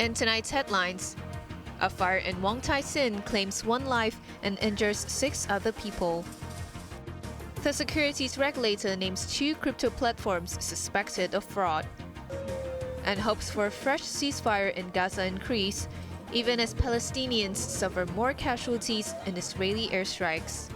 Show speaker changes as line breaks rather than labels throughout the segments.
In tonight's headlines, a fire in Wong Tai Sin claims 1 life and injures 6 other people. The Securities regulator names 2 crypto platforms suspected of fraud. And hopes for a fresh ceasefire in Gaza increase, even as Palestinians suffer more casualties in Israeli airstrikes.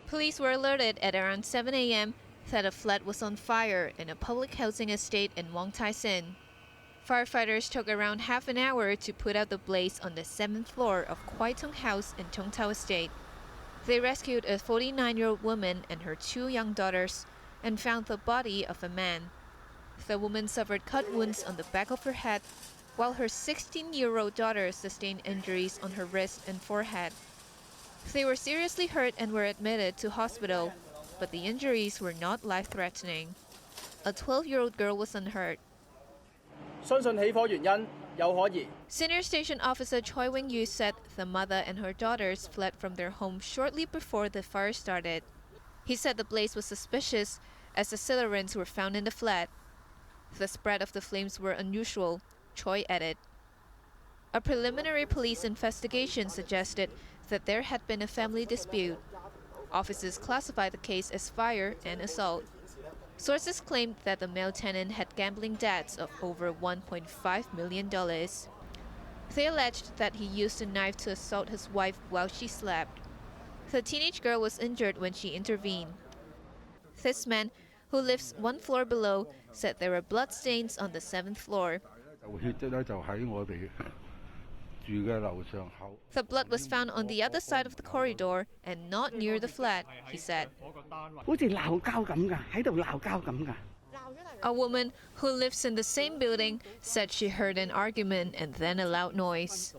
Police were alerted at around 7 a.m. that a flat was on fire in a public housing estate in Wong Tai Sin. Firefighters took around half an hour to put out the blaze on the 7th floor of Kwai Tung House in Tung Tau Estate. They rescued a 49-year-old woman and her 2 young daughters and found the body of a man. The woman suffered cut wounds on the back of her head, while her 16-year-old daughter sustained injuries on her wrist and forehead. They were seriously hurt and were admitted to hospital, but the injuries were not life-threatening. A 12-year-old girl was unhurt. Senior Station Officer Choi Wing-yu said the mother and her daughters fled from their home shortly before the fire started. He said the blaze was suspicious as accelerants were found in the flat. The spread of the flames were unusual, Choi added. A preliminary police investigation suggested that there had been a family dispute. Officers classified the case as fire and assault. Sources claimed that the male tenant had gambling debts of over $1.5 million. They alleged that he used a knife to assault his wife while she slept. The teenage girl was injured when she intervened. This man, who lives 1 floor below, said there were bloodstains on the 7th floor. The blood was found on the other side of the corridor and not near the flat, he said. A woman who lives in the same building said she heard an argument and then a loud noise.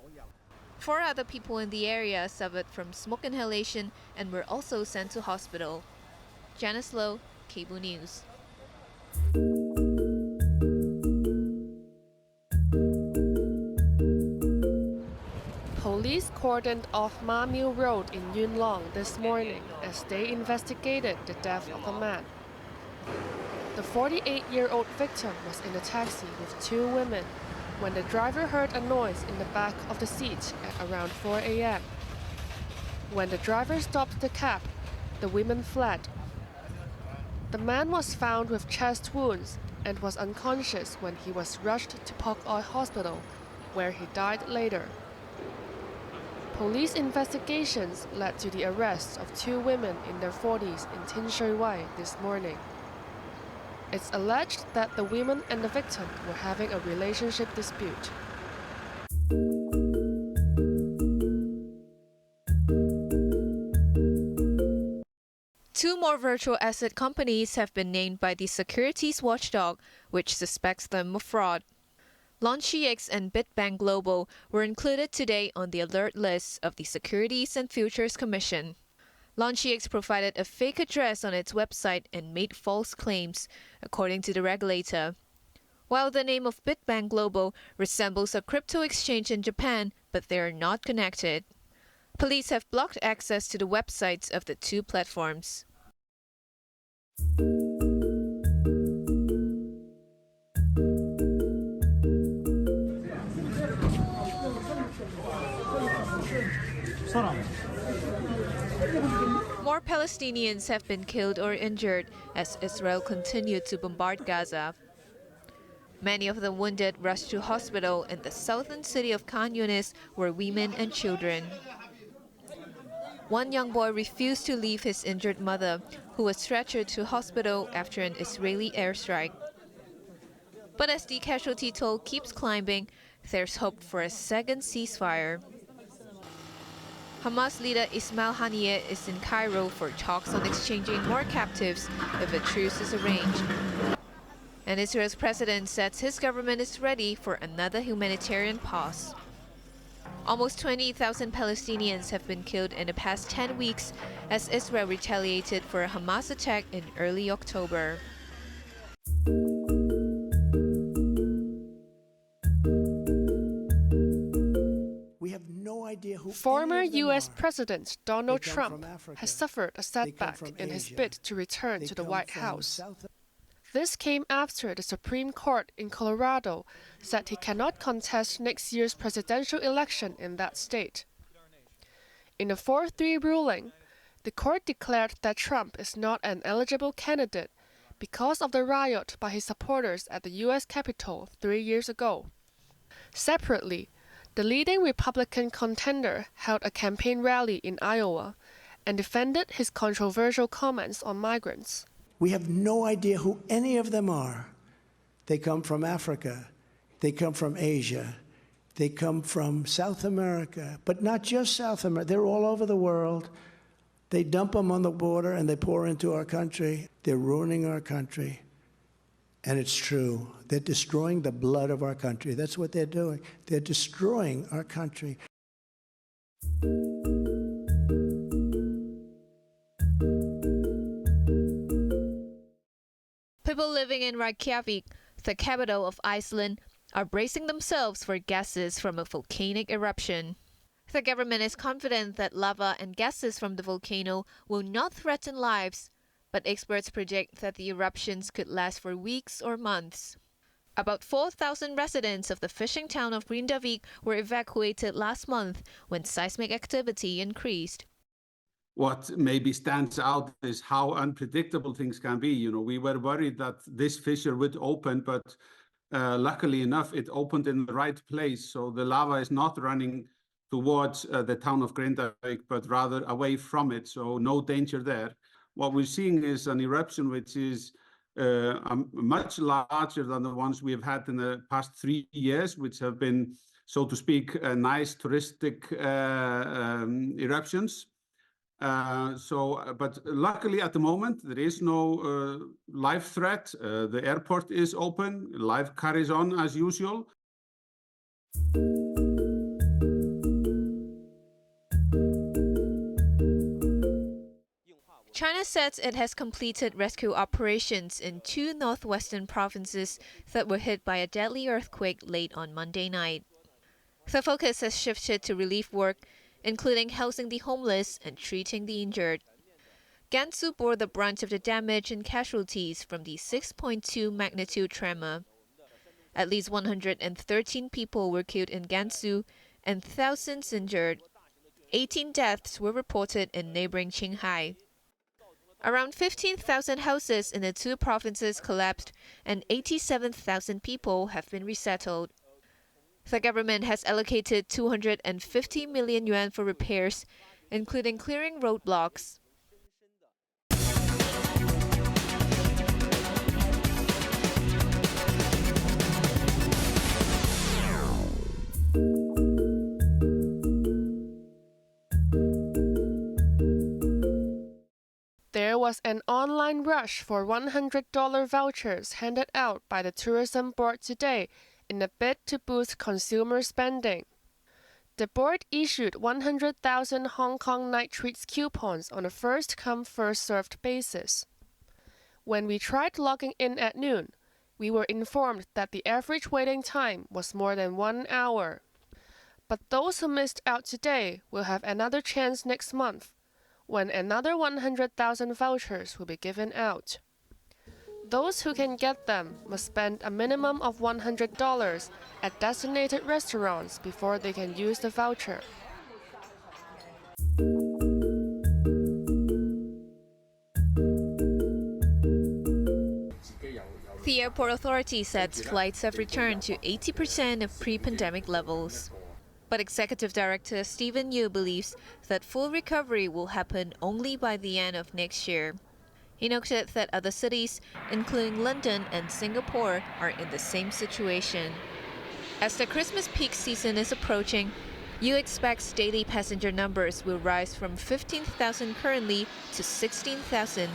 4 other people in the area suffered from smoke inhalation and were also sent to hospital. Janice Low, Cable News.
Police cordoned off Ma Miu Road in Yuen Long this morning as they investigated the death of a man. The 48-year-old victim was in a taxi with 2 women when the driver heard a noise in the back of the seat at around 4 a.m. When the driver stopped the cab, the women fled. The man was found with chest wounds and was unconscious when he was rushed to Pok Oi Hospital, where he died later. Police investigations led to the arrest of 2 women in their 40s in Tin Shui Wai this morning. It's alleged that the women and the victim were having a relationship dispute.
Two more virtual asset companies have been named by the Securities watchdog, which suspects them of fraud. LaunchEX and Bitbank Global were included today on the alert list of the Securities and Futures Commission. LaunchEX provided a fake address on its website and made false claims, according to the regulator. While the name of Bitbank Global resembles a crypto exchange in Japan, but they are not connected. Police have blocked access to the websites of the 2 platforms. More Palestinians have been killed or injured as Israel continued to bombard Gaza. Many of the wounded rushed to hospital in the southern city of Khan Yunis were women and children. One young boy refused to leave his injured mother, who was stretchered to hospital after an Israeli airstrike. But as the casualty toll keeps climbing, there's hope for a second ceasefire. Hamas leader Ismail Haniyeh is in Cairo for talks on exchanging more captives if a truce is arranged. And Israel's president says his government is ready for another humanitarian pause. Almost 20,000 Palestinians have been killed in the past 10 weeks as Israel retaliated for a Hamas attack in early October.
We have no idea who
Former U.S. President Donald Trump has suffered a setback in his bid to return to the White House. This came after the Supreme Court in Colorado said he cannot contest next year's presidential election in that state. In a 4-3 ruling, the court declared that Trump is not an eligible candidate because of the riot by his supporters at the U.S. Capitol 3 years ago. Separately, the leading Republican contender held a campaign rally in Iowa and defended his controversial comments on migrants.
We have no idea who any of them are. They come from Africa. They come from Asia. They come from South America, but not just South America. They're all over the world. They dump them on the border and they pour into our country. They're ruining our country. And it's true. They're destroying the blood of our country. That's what they're doing. They're destroying our country.
People living in Reykjavik, the capital of Iceland, are bracing themselves for gases from a volcanic eruption. The government is confident that lava and gases from the volcano will not threaten lives, but experts predict that the eruptions could last for weeks or months. About 4,000 residents of the fishing town of Grindavik were evacuated last month when seismic activity increased.
What maybe stands out is how unpredictable things can be. You know, we were worried that this fissure would open, but luckily enough, it opened in the right place. So the lava is not running towards the town of Grindavik, but rather away from it. So no danger there. What we're seeing is an eruption which is much larger than the ones we have had in the past 3 years, which have been, so to speak, nice touristic eruptions. But luckily at the moment, there is no live threat. The airport is open. Life carries on as usual.
China says it has completed rescue operations in 2 northwestern provinces that were hit by a deadly earthquake late on Monday night. The focus has shifted to relief work, including housing the homeless and treating the injured. Gansu bore the brunt of the damage and casualties from the 6.2 magnitude tremor. At least 113 people were killed in Gansu and thousands injured. 18 deaths were reported in neighboring Qinghai. Around 15,000 houses in the 2 provinces collapsed and 87,000 people have been resettled. The government has allocated 250 million yuan for repairs, including clearing roadblocks.
There was an online rush for $100 vouchers handed out by the Tourism Board today in a bid to boost consumer spending. The board issued 100,000 Hong Kong night treats coupons on a first-come, first-served basis. When we tried logging in at noon, we were informed that the average waiting time was more than 1 hour. But those who missed out today will have another chance next month, when another 100,000 vouchers will be given out. Those who can get them must spend a minimum of $100 at designated restaurants before they can use the voucher.
The airport authority says flights have returned to 80% of pre-pandemic levels. But Executive Director Stephen Yu believes that full recovery will happen only by the end of next year. He noted that other cities, including London and Singapore, are in the same situation. As the Christmas peak season is approaching, Yu expects daily passenger numbers will rise from 15,000 currently to 16,000,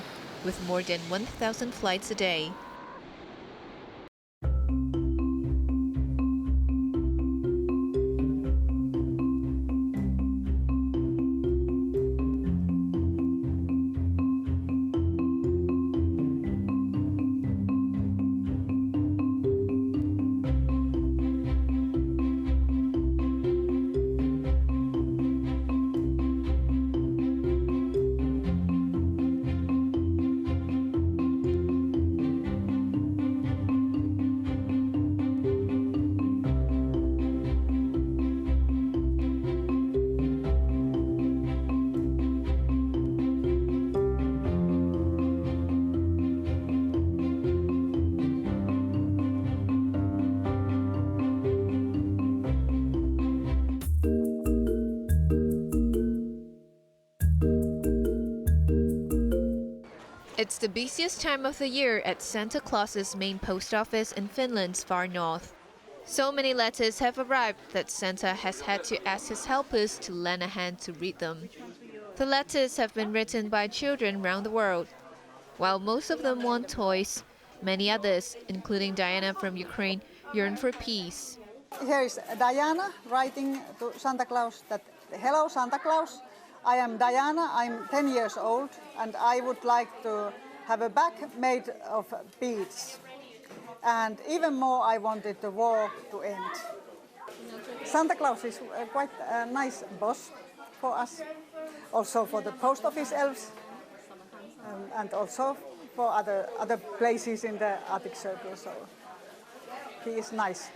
with more than 1,000 flights a day. It's the busiest time of the year at Santa Claus's main post office in Finland's far north. So many letters have arrived that Santa has had to ask his helpers to lend a hand to read them. The letters have been written by children around the world. While most of them want toys, many others, including Diana from Ukraine, yearn for peace.
Here is Diana writing to Santa Claus that, "Hello Santa Claus, I am Diana, I'm 10 years old and I would like to have a bag made of beads. And even more I wanted the war to end." Santa Claus is quite a nice boss for us, also for the post office elves and also for other places in the Arctic Circle, so he is nice.